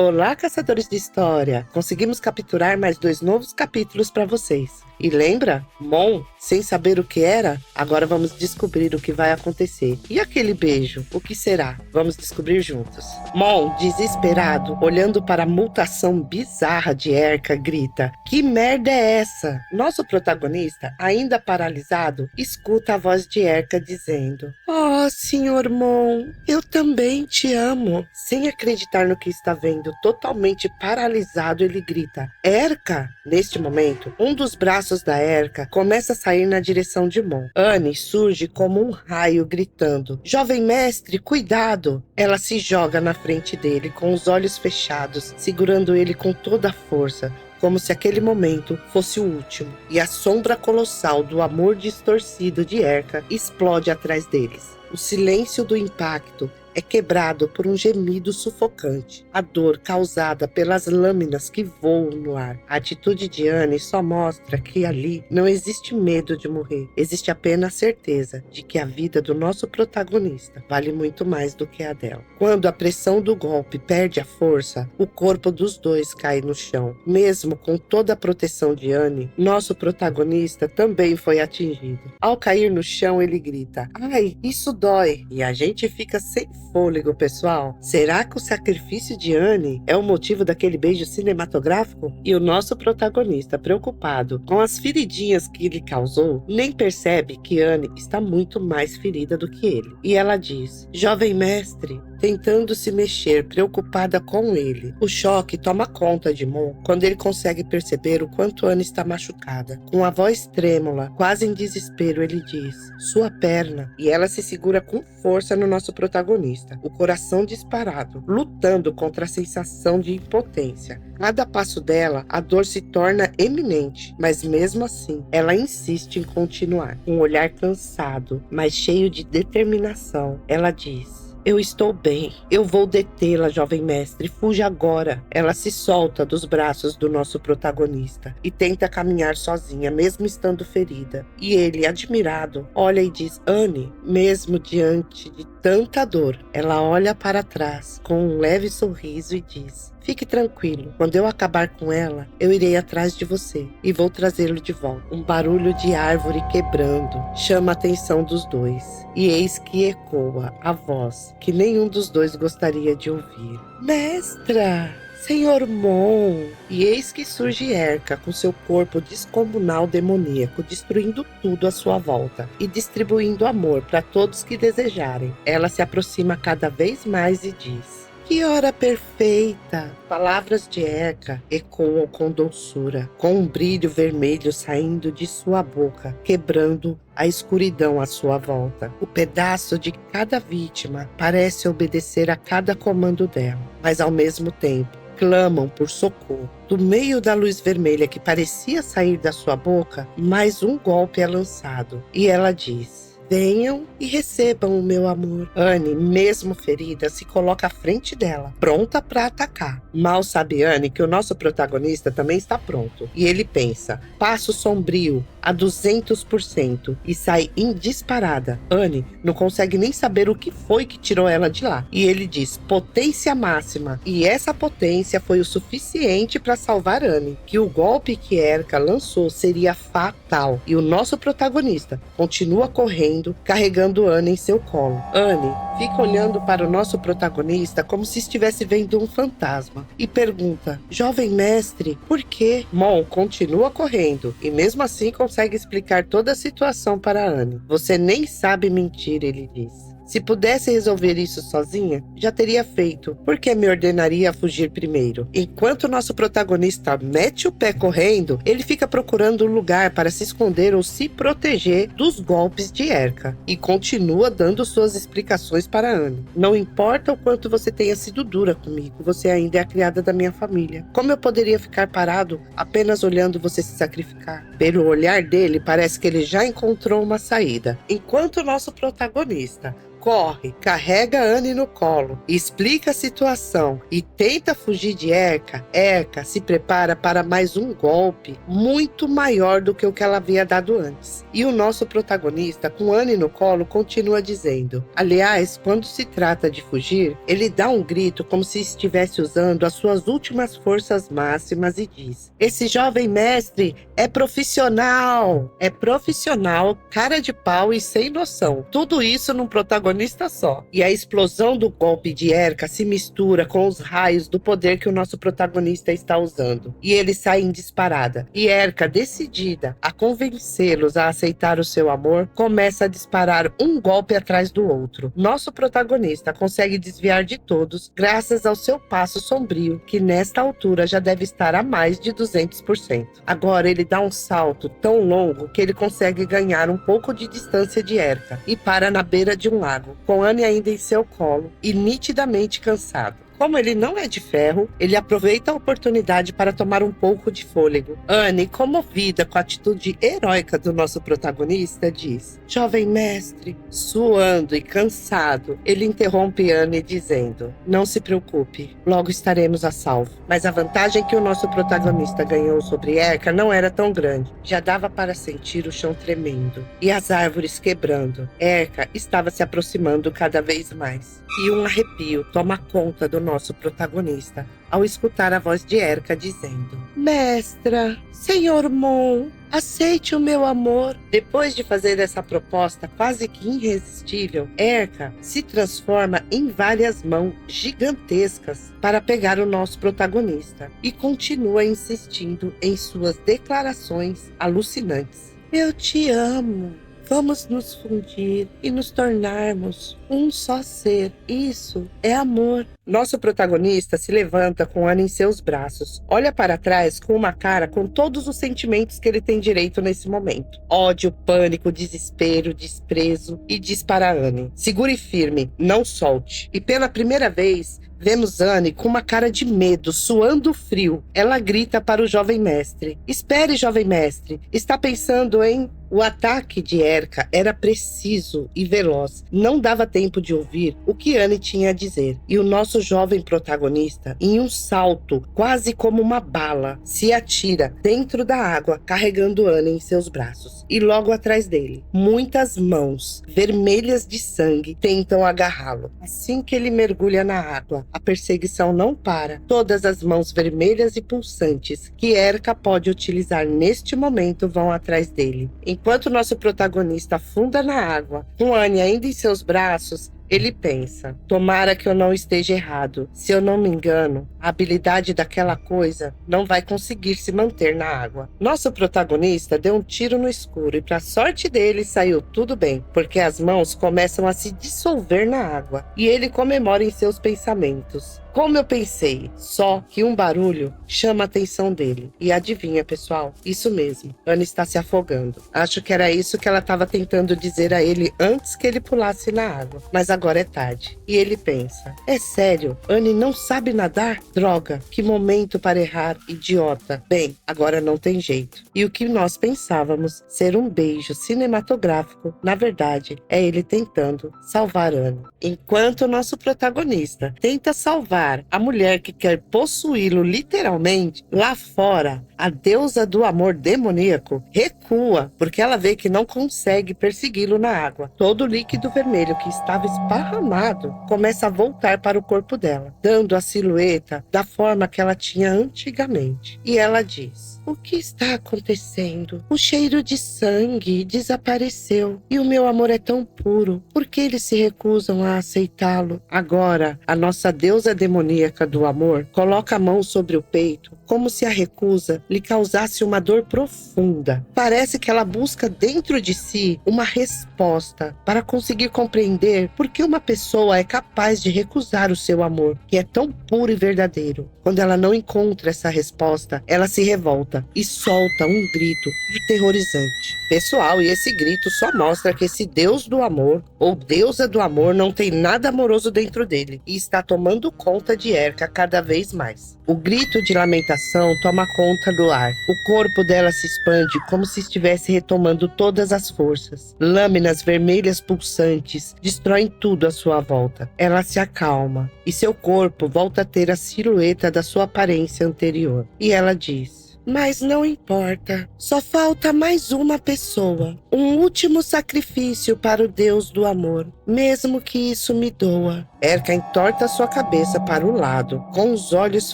Olá, caçadores de história! Conseguimos capturar mais 2 novos capítulos para vocês. E lembra? Mon, sem saber o que era? Agora vamos descobrir o que vai acontecer. E aquele beijo? O que será? Vamos descobrir juntos. Mon, desesperado, olhando para a mutação bizarra de Erka, grita: "Que merda é essa?" Nosso protagonista, ainda paralisado, escuta a voz de Erka dizendo: "Oh, Sr. Mon, eu também te amo." Sem acreditar no que está vendo, totalmente paralisado, ele grita: "Erka!" Neste momento, um dos braços da Erka começa a sair na direção de Mon. Anne surge como um raio gritando: "Jovem mestre, cuidado!" Ela se joga na frente dele com os olhos fechados, segurando ele com toda a força, como se aquele momento fosse o último, e a sombra colossal do amor distorcido de Erka explode atrás deles. O silêncio do impacto é quebrado por um gemido sufocante, a dor causada pelas lâminas que voam no ar. A atitude de Anne só mostra que ali não existe medo de morrer, existe apenas a certeza de que a vida do nosso protagonista vale muito mais do que a dela. Quando a pressão do golpe perde a força, o corpo dos dois cai no chão. Mesmo com toda a proteção de Anne, nosso protagonista também foi atingido. Ao cair no chão, ele grita: "Ai, isso dói!" E a gente fica sem fôlego, pessoal. Será que o sacrifício de Anne é o motivo daquele beijo cinematográfico? E o nosso protagonista, preocupado com as feridinhas que ele causou, nem percebe que Anne está muito mais ferida do que ele. E ela diz: "Jovem mestre", tentando se mexer, preocupada com ele. O choque toma conta de Mon quando ele consegue perceber o quanto Anne está machucada. Com a voz trêmula, quase em desespero, ele diz: "Sua perna." E ela se segura com força no nosso protagonista, o coração disparado, lutando contra a sensação de impotência. Cada passo dela, a dor se torna eminente, mas mesmo assim, ela insiste em continuar. Com um olhar cansado, mas cheio de determinação, ela diz: "Eu estou bem. Eu vou detê-la, jovem mestre. Fuja agora." Ela se solta dos braços do nosso protagonista e tenta caminhar sozinha, mesmo estando ferida. E ele, admirado, olha e diz: "Anne." Mesmo diante de tanta dor, ela olha para trás com um leve sorriso e diz: "Fique tranquilo. Quando eu acabar com ela, eu irei atrás de você e vou trazê-lo de volta." Um barulho de árvore quebrando chama a atenção dos dois. E eis que ecoa a voz que nenhum dos dois gostaria de ouvir: "Mestra! Senhor Mon!" E eis que surge Erka com seu corpo descomunal demoníaco, destruindo tudo à sua volta e distribuindo amor para todos que desejarem. Ela se aproxima cada vez mais e diz: "Que hora perfeita!" Palavras de Erka ecoam com doçura, com um brilho vermelho saindo de sua boca, quebrando a escuridão à sua volta. O pedaço de cada vítima parece obedecer a cada comando dela, mas ao mesmo tempo clamam por socorro. Do meio da luz vermelha que parecia sair da sua boca, mais um golpe é lançado, e ela diz: "Venham e recebam o meu amor." Anne, mesmo ferida, se coloca à frente dela, pronta para atacar. Mal sabe Anne que o nosso protagonista também está pronto. E ele pensa: passo sombrio a 200%, e sai em disparada. Anne não consegue nem saber o que foi que tirou ela de lá. E ele diz: "Potência máxima." E essa potência foi o suficiente para salvar Anne. Que o golpe que Erka lançou seria fatal. E o nosso protagonista continua correndo, carregando Anne em seu colo. Anne fica olhando para o nosso protagonista como se estivesse vendo um fantasma e pergunta: "Jovem mestre, por quê?" Mon continua correndo e mesmo assim consegue explicar toda a situação para Anne. "Você nem sabe mentir", ele diz. "Se pudesse resolver isso sozinha, já teria feito. Por que me ordenaria a fugir primeiro?" Enquanto nosso protagonista mete o pé correndo, ele fica procurando um lugar para se esconder ou se proteger dos golpes de Erka. E continua dando suas explicações para Anne. "Não importa o quanto você tenha sido dura comigo, você ainda é a criada da minha família. Como eu poderia ficar parado apenas olhando você se sacrificar?" Pelo olhar dele, parece que ele já encontrou uma saída. Enquanto nosso protagonista corre, carrega Anne no colo, explica a situação e tenta fugir de Erika, Erika se prepara para mais um golpe muito maior do que o que ela havia dado antes. E o nosso protagonista, com Anne no colo, continua dizendo: aliás, quando se trata de fugir, ele dá um grito como se estivesse usando as suas últimas forças máximas e diz: esse jovem mestre é profissional! É profissional, cara de pau e sem noção. Tudo isso num protagonista só. E a explosão do golpe de Erika se mistura com os raios do poder que o nosso protagonista está usando. E eles saem disparada. E Erika, decidida a convencê-los a aceitar o seu amor, começa a disparar um golpe atrás do outro. Nosso protagonista consegue desviar de todos graças ao seu passo sombrio, que nesta altura já deve estar a mais de 200%. Agora ele dá um salto tão longo que ele consegue ganhar um pouco de distância de Erika e para na beira de um lago, com Anne ainda em seu colo e nitidamente cansado. Como ele não é de ferro, ele aproveita a oportunidade para tomar um pouco de fôlego. Anne, comovida com a atitude heróica do nosso protagonista, diz: jovem mestre, suando e cansado, ele interrompe Anne dizendo: não se preocupe, logo estaremos a salvo. Mas a vantagem que o nosso protagonista ganhou sobre Erika não era tão grande. Já dava para sentir o chão tremendo e as árvores quebrando. Erika estava se aproximando cada vez mais. E um arrepio toma conta do nosso protagonista ao escutar a voz de Erika dizendo: mestra, senhor Mon, aceite o meu amor. Depois de fazer essa proposta quase que irresistível, Erika se transforma em várias mãos gigantescas para pegar o nosso protagonista e continua insistindo em suas declarações alucinantes. Eu te amo. Vamos nos fundir e nos tornarmos um só ser. Isso é amor. Nosso protagonista se levanta com Anne em seus braços, olha para trás com uma cara com todos os sentimentos que ele tem direito nesse momento: ódio, pânico, desespero, desprezo, e diz para Anne: segure firme, não solte. E pela primeira vez, vemos Anne com uma cara de medo, suando frio. Ela grita para o jovem mestre: espere, jovem mestre, está pensando em... O ataque de Erika era preciso e veloz. Não dava tempo de ouvir o que Anne tinha a dizer. E o nosso jovem protagonista, em um salto, quase como uma bala, se atira dentro da água, carregando Anne em seus braços. E logo atrás dele, muitas mãos vermelhas de sangue tentam agarrá-lo. Assim que ele mergulha na água, a perseguição não para. Todas as mãos vermelhas e pulsantes que Erika pode utilizar neste momento vão atrás dele. Enquanto nosso protagonista afunda na água, com Anne ainda em seus braços, ele pensa: tomara que eu não esteja errado. Se eu não me engano, a habilidade daquela coisa não vai conseguir se manter na água. Nosso protagonista deu um tiro no escuro e, para sorte dele, saiu tudo bem, porque as mãos começam a se dissolver na água e ele comemora em seus pensamentos: como eu pensei, só que um barulho chama a atenção dele. E adivinha, pessoal? Isso mesmo, Anne está se afogando. Acho que era isso que ela estava tentando dizer a ele antes que ele pulasse na água. Mas agora é tarde. E ele pensa: é sério? Anne não sabe nadar? Droga, que momento para errar, idiota. Bem, agora não tem jeito. E o que nós pensávamos ser um beijo cinematográfico, na verdade, é ele tentando salvar Anne. Enquanto o nosso protagonista tenta salvar a mulher que quer possuí-lo literalmente, lá fora, a deusa do amor demoníaco recua, porque ela vê que não consegue persegui-lo na água. Todo o líquido vermelho que estava esparramado começa a voltar para o corpo dela, dando a silhueta da forma que ela tinha antigamente. E ela diz: o que está acontecendo? O cheiro de sangue desapareceu e o meu amor é tão puro. Por que eles se recusam a aceitá-lo? Agora, a nossa deusa demoníaca do amor coloca a mão sobre o peito, como se a recusa lhe causasse uma dor profunda. Parece que ela busca dentro de si uma resposta para conseguir compreender por que uma pessoa é capaz de recusar o seu amor, que é tão puro e verdadeiro. Quando ela não encontra essa resposta, ela se revolta e solta um grito aterrorizante. Pessoal, e esse grito só mostra que esse deus do amor, ou deusa do amor, não tem nada amoroso dentro dele e está tomando conta de Erika cada vez mais. O grito de lamentação toma conta do ar. O corpo dela se expande como se estivesse retomando todas as forças. Lâminas vermelhas pulsantes destroem tudo à sua volta. Ela se acalma e seu corpo volta a ter a silhueta da sua aparência anterior. E ela diz: mas não importa, só falta mais uma pessoa, um último sacrifício para o Deus do amor, mesmo que isso me doa. Erka entorta sua cabeça para o lado, com os olhos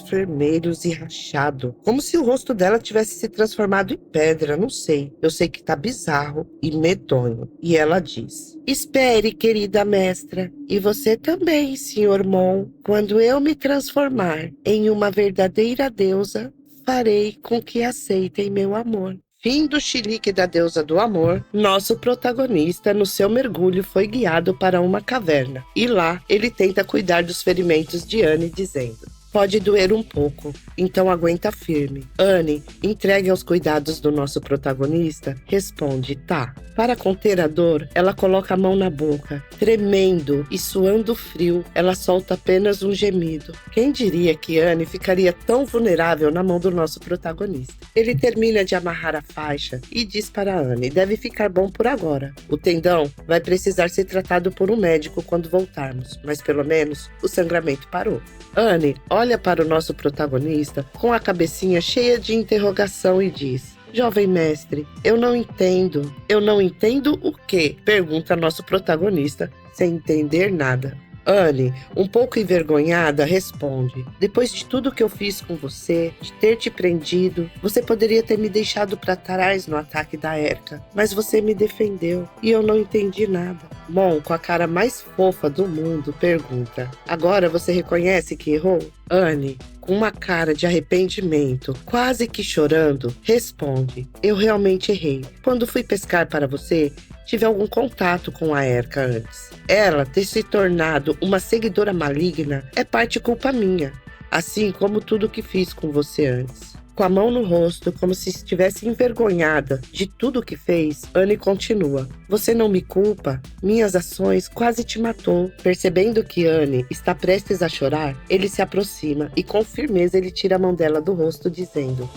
vermelhos e rachado, como se o rosto dela tivesse se transformado em pedra, não sei. Eu sei que tá bizarro e medonho. E ela diz: espere, querida mestra, e você também, Sr. Mon, quando eu me transformar em uma verdadeira deusa, farei com que aceitem meu amor. Fim do chilique da deusa do amor, nosso protagonista, no seu mergulho, foi guiado para uma caverna. E lá, ele tenta cuidar dos ferimentos de Anne, dizendo: pode doer um pouco, então aguenta firme. Anne, entregue aos cuidados do nosso protagonista, responde: tá. Para conter a dor, ela coloca a mão na boca. Tremendo e suando frio, ela solta apenas um gemido. Quem diria que Anne ficaria tão vulnerável na mão do nosso protagonista? Ele termina de amarrar a faixa e diz para Anne: deve ficar bom por agora. O tendão vai precisar ser tratado por um médico quando voltarmos, mas pelo menos o sangramento parou. Anne olha para o nosso protagonista com a cabecinha cheia de interrogação e diz: jovem mestre, eu não entendo. Eu não entendo o quê? Pergunta nosso protagonista, sem entender nada. Anne, um pouco envergonhada, responde: depois de tudo que eu fiz com você, de ter te prendido, você poderia ter me deixado para trás no ataque da Erka, mas você me defendeu e eu não entendi nada. Mon, com a cara mais fofa do mundo, pergunta: agora você reconhece que errou? Anne, com uma cara de arrependimento, quase que chorando, responde: eu realmente errei. Quando fui pescar para você, tive algum contato com a Erka antes. Ela ter se tornado uma seguidora maligna é parte culpa minha, assim como tudo que fiz com você antes. Com a mão no rosto, como se estivesse envergonhada de tudo que fez, Anne continua: você não me culpa? Minhas ações quase te matou. Percebendo que Anne está prestes a chorar, ele se aproxima e com firmeza ele tira a mão dela do rosto, dizendo: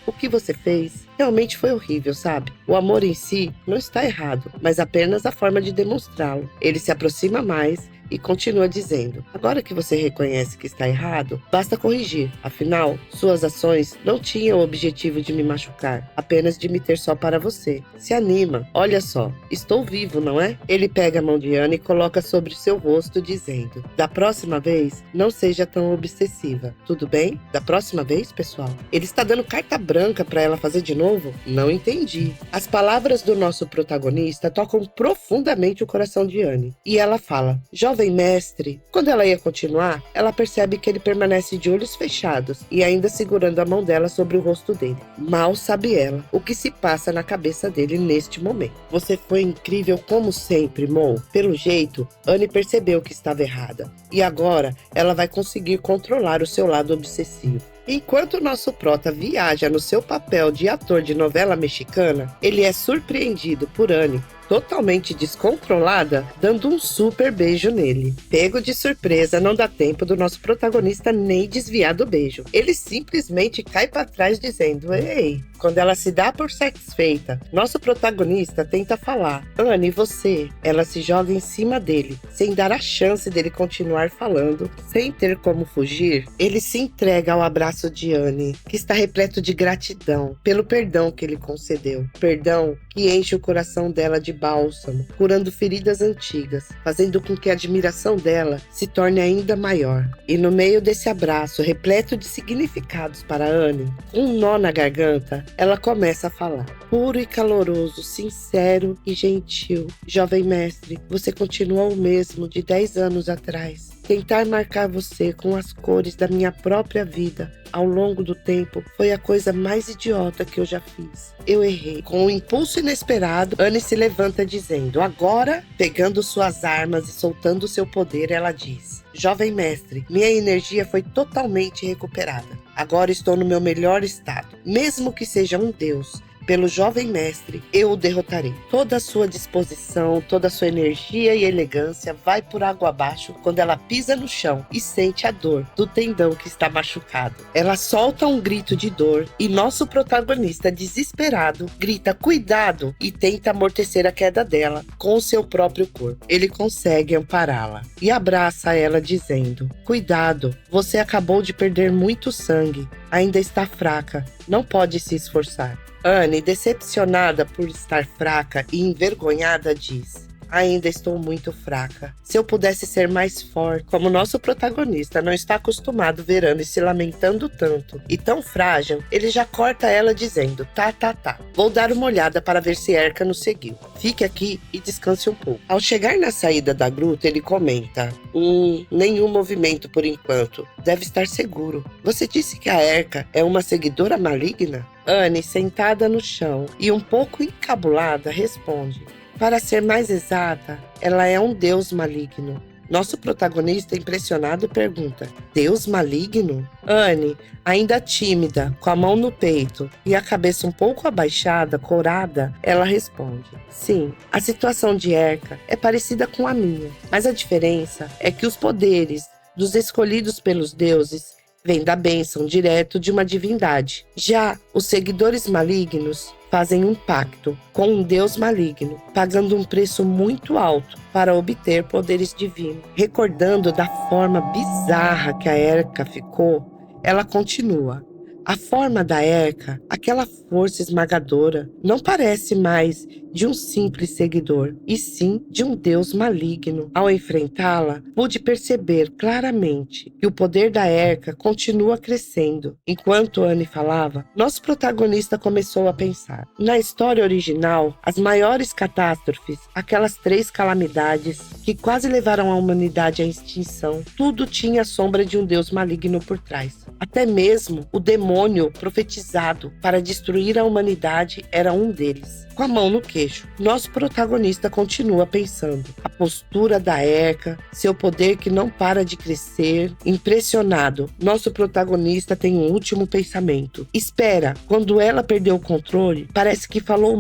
o que você fez realmente foi horrível, sabe? O amor em si não está errado, mas apenas a forma de demonstrá-lo. Ele se aproxima mais e continua dizendo: agora que você reconhece que está errado, basta corrigir. Afinal, suas ações não tinham o objetivo de me machucar, apenas de me ter só para você. Se anima, olha só, estou vivo, não é? Ele pega a mão de Anne e coloca sobre seu rosto, dizendo: da próxima vez, não seja tão obsessiva, tudo bem? Da próxima vez, pessoal? Ele está dando carta branca para ela fazer de novo? Não entendi. As palavras do nosso protagonista tocam profundamente o coração de Anne, e ela fala: jovem mestre. Quando ela ia continuar, ela percebe que ele permanece de olhos fechados e ainda segurando a mão dela sobre o rosto dele. Mal sabe ela o que se passa na cabeça dele neste momento. Você foi incrível como sempre, Mon. Pelo jeito, Anne percebeu que estava errada e agora ela vai conseguir controlar o seu lado obsessivo. Enquanto o nosso prota viaja no seu papel de ator de novela mexicana, ele é surpreendido por Anne, totalmente descontrolada, dando um super beijo nele. Pego de surpresa, não dá tempo do nosso protagonista nem desviar do beijo. Ele simplesmente cai para trás dizendo: ei. Quando ela se dá por satisfeita, nosso protagonista tenta falar: Anne, você? Ela se joga em cima dele, sem dar a chance dele continuar falando, sem ter como fugir. Ele se entrega ao abraço de Anne, que está repleto de gratidão pelo perdão que ele concedeu. Perdão que enche o coração dela de bálsamo, curando feridas antigas, fazendo com que a admiração dela se torne ainda maior. E no meio desse abraço, repleto de significados para Anne, com um nó na garganta, ela começa a falar: puro e caloroso, sincero e gentil. Jovem mestre, você continua o mesmo de 10 anos atrás. Tentar marcar você com as cores da minha própria vida ao longo do tempo foi a coisa mais idiota que eu já fiz. Eu errei. Com um impulso inesperado, Anne se levanta dizendo: agora, pegando suas armas e soltando seu poder, ela diz: jovem mestre, minha energia foi totalmente recuperada. Agora estou no meu melhor estado. Mesmo que seja um deus, pelo jovem mestre, eu o derrotarei. Toda a sua disposição, toda a sua energia e elegância vai por água abaixo quando ela pisa no chão e sente a dor do tendão que está machucado. Ela solta um grito de dor e nosso protagonista, desesperado, grita cuidado e tenta amortecer a queda dela com o seu próprio corpo. Ele consegue ampará-la e abraça ela dizendo: cuidado, você acabou de perder muito sangue, ainda está fraca, não pode se esforçar. Anne, decepcionada por estar fraca e envergonhada, diz: ainda estou muito fraca. Se eu pudesse ser mais forte. Como nosso protagonista não está acostumado a ver Anne se lamentando tanto e tão frágil, ele já corta ela dizendo: tá. Vou dar uma olhada para ver se Erika nos seguiu. Fique aqui e descanse um pouco. Ao chegar na saída da gruta, ele comenta: nenhum movimento por enquanto. Deve estar seguro. Você disse que a Erika é uma seguidora maligna? Anne, sentada no chão e um pouco encabulada, responde: para ser mais exata, ela é um deus maligno. Nosso protagonista, impressionado, pergunta: deus maligno? Anne, ainda tímida, com a mão no peito e a cabeça um pouco abaixada, corada, ela responde: sim, a situação de Erika é parecida com a minha, mas a diferença é que os poderes dos escolhidos pelos deuses vêm da bênção direto de uma divindade. Já os seguidores malignos fazem um pacto com um deus maligno, pagando um preço muito alto para obter poderes divinos. Recordando da forma bizarra que a Erika ficou, ela continua: a forma da Erika, aquela força esmagadora, não parece mais de um simples seguidor, e sim de um deus maligno. Ao enfrentá-la, pude perceber claramente que o poder da Erika continua crescendo. Enquanto Anne falava, nosso protagonista começou a pensar. Na história original, as maiores catástrofes, aquelas 3 calamidades que quase levaram a humanidade à extinção, tudo tinha a sombra de um deus maligno por trás. Até mesmo o demônio profetizado para destruir a humanidade era um deles. Com a mão no queixo, nosso protagonista continua pensando. A postura da Erika, seu poder que não para de crescer. Impressionado, nosso protagonista tem um último pensamento. Espera, quando ela perdeu o controle, parece que falou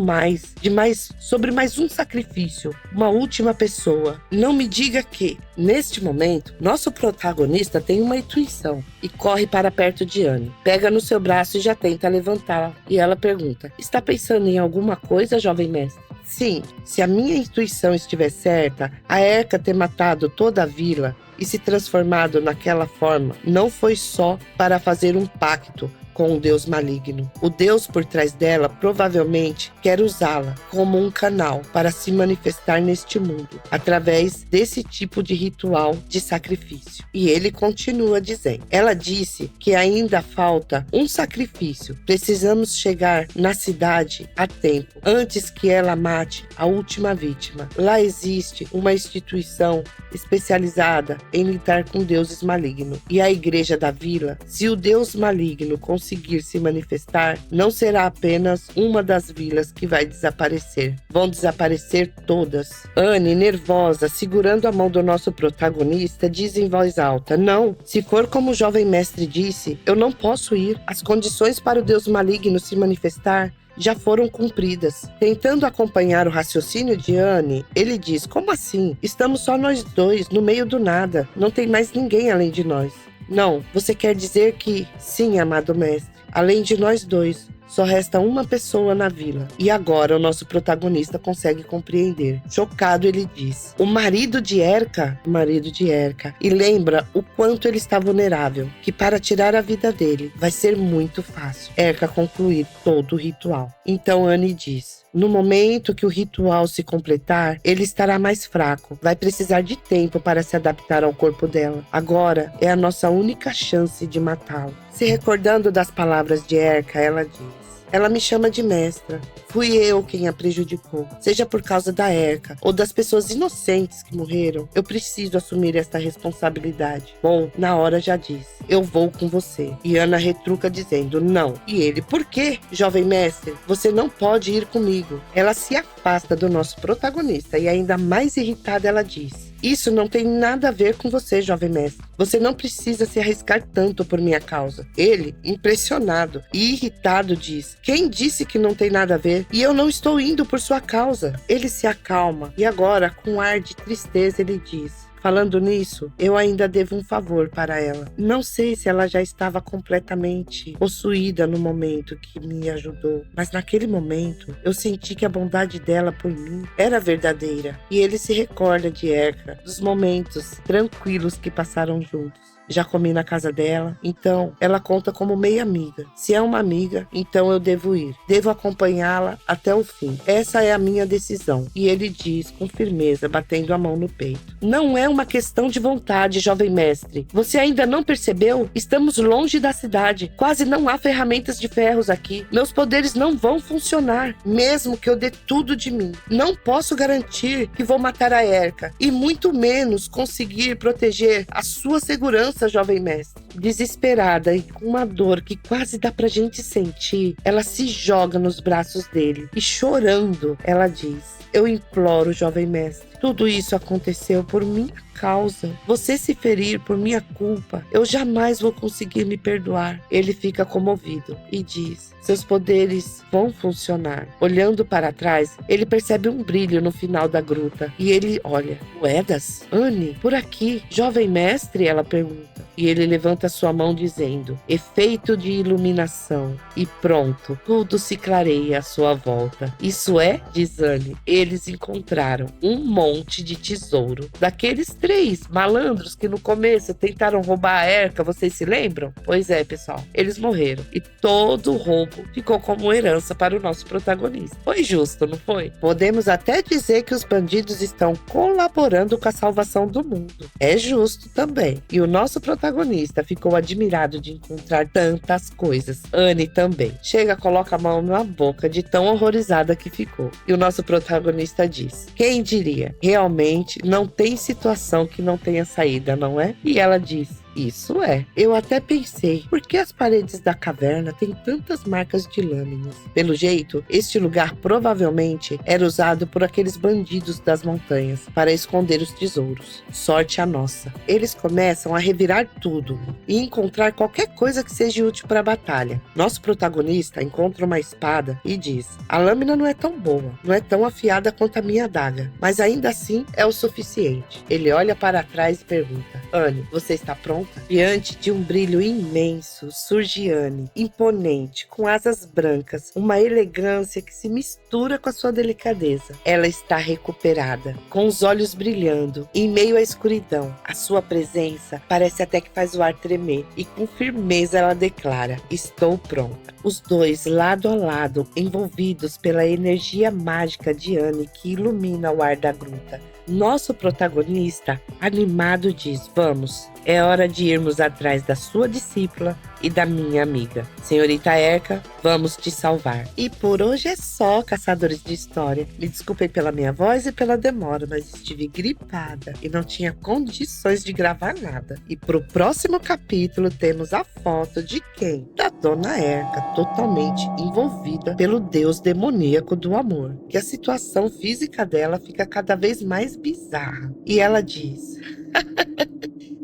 sobre mais um sacrifício, uma última pessoa. Não me diga que, neste momento, nosso protagonista tem uma intuição e corre para perto de Anne. Pega no seu braço e já tenta levantá-la. E ela pergunta: está pensando em alguma coisa, jovem mestre? Sim, se a minha intuição estiver certa, a Erika ter matado toda a vila e se transformado naquela forma não foi só para fazer um pacto com um deus maligno. O deus por trás dela provavelmente quer usá-la como um canal para se manifestar neste mundo, através desse tipo de ritual de sacrifício. E ele continua dizendo: ela disse que ainda falta um sacrifício. Precisamos chegar na cidade a tempo, antes que ela mate a última vítima. Lá existe uma instituição especializada em lidar com deuses malignos. E a igreja da vila, se o deus maligno conseguir se manifestar, não será apenas uma das vilas que vai desaparecer. Vão desaparecer todas. Anne, nervosa, segurando a mão do nosso protagonista, diz em voz alta: não, se for como o jovem mestre disse, eu não posso ir. As condições para o deus maligno se manifestar já foram cumpridas. Tentando acompanhar o raciocínio de Anne, ele diz: como assim? Estamos só nós dois, no meio do nada. Não tem mais ninguém além de nós. Não, você quer dizer que... Sim, amado mestre. Além de nós dois, só resta uma pessoa na vila. E agora o nosso protagonista consegue compreender. Chocado, ele diz: o marido de Erika? O marido de Erika. E lembra o quanto ele está vulnerável, que para tirar a vida dele vai ser muito fácil Erika concluir todo o ritual. Então Anne diz: no momento que o ritual se completar, ele estará mais fraco. Vai precisar de tempo para se adaptar ao corpo dela. Agora é a nossa única chance de matá-lo. Se recordando das palavras de Erika, ela diz: ela me chama de mestra. Fui eu quem a prejudicou. Seja por causa da Erika ou das pessoas inocentes que morreram, eu preciso assumir esta responsabilidade. Bom, na hora já disse: eu vou com você. E Ana retruca dizendo: não. E ele: por quê, jovem mestre? Você não pode ir comigo. Ela se afasta do nosso protagonista e ainda mais irritada ela diz: Isso não tem nada a ver com você, jovem mestre. Você não precisa se arriscar tanto por minha causa. Ele, impressionado e irritado, diz: quem disse que não tem nada a ver? E eu não estou indo por sua causa. Ele se acalma e agora, com um ar de tristeza, ele diz: falando nisso, eu ainda devo um favor para ela. Não sei se ela já estava completamente possuída no momento que me ajudou, mas naquele momento eu senti que a bondade dela por mim era verdadeira. E ele se recorda de Erika, dos momentos tranquilos que passaram juntos. Já comi na casa dela, então ela conta como meia amiga. Se é uma amiga, então eu devo ir. Devo acompanhá-la até o fim. Essa é a minha decisão. E ele diz com firmeza, batendo a mão no peito: não é uma questão de vontade, jovem mestre. Você ainda não percebeu? Estamos longe da cidade. Quase não há ferramentas de ferros aqui. Meus poderes não vão funcionar, mesmo que eu dê tudo de mim. Não posso garantir que vou matar a Erika, e muito menos conseguir proteger a sua segurança, jovem mestre. Desesperada e com uma dor que quase dá pra gente sentir, ela se joga nos braços dele e, chorando, ela diz: eu imploro, jovem mestre, tudo isso aconteceu por minha causa. Você se ferir por minha culpa, eu jamais vou conseguir me perdoar. Ele fica comovido e diz: seus poderes vão funcionar. Olhando para trás, ele percebe um brilho no final da gruta e ele olha. Moedas? Anne, por aqui. Jovem mestre? Ela pergunta. E ele levanta sua mão dizendo: efeito de iluminação. E pronto, tudo se clareia à sua volta. Isso é, diz Anne, eles encontraram um monte de tesouro. Daqueles 3 malandros que no começo tentaram roubar a Erika, vocês se lembram? Pois é, pessoal, eles morreram. E todo o roubo ficou como herança para o nosso protagonista. Foi justo, não foi? Podemos até dizer que os bandidos estão colaborando com a salvação do mundo. É justo também. E o nosso protagonista ficou admirado de encontrar tantas coisas. Anne também. Chega, coloca a mão na boca de tão horrorizada que ficou. E o nosso protagonista diz: quem diria? Realmente não tem situação que não tenha saída, não é? E ela diz: isso é. Eu até pensei, por que as paredes da caverna têm tantas marcas de lâminas? Pelo jeito, este lugar provavelmente era usado por aqueles bandidos das montanhas para esconder os tesouros. Sorte a nossa. Eles começam a revirar tudo e encontrar qualquer coisa que seja útil para a batalha. Nosso protagonista encontra uma espada e diz: a lâmina não é tão boa, não é tão afiada quanto a minha adaga, mas ainda assim é o suficiente. Ele olha para trás e pergunta: Anne, você está pronta? Diante de um brilho imenso, surge Anne, imponente, com asas brancas, uma elegância que se mistura com a sua delicadeza. Ela está recuperada, com os olhos brilhando, em meio à escuridão. A sua presença parece até que faz o ar tremer, e com firmeza ela declara: estou pronta. Os dois, lado a lado, envolvidos pela energia mágica de Anne que ilumina o ar da gruta. Nosso protagonista, animado, diz: vamos, é hora de irmos atrás da sua discípula e da minha amiga. Senhorita Erika, vamos te salvar. E por hoje é só, caçadores de história. Me desculpem pela minha voz e pela demora, mas estive gripada e não tinha condições de gravar nada. E pro próximo capítulo temos a foto de quem? Da Dona Erika, totalmente envolvida pelo deus demoníaco do amor. Que a situação física dela fica cada vez mais bizarra. E ela diz: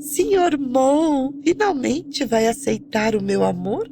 Senhor Mon, finalmente vai aceitar o meu amor?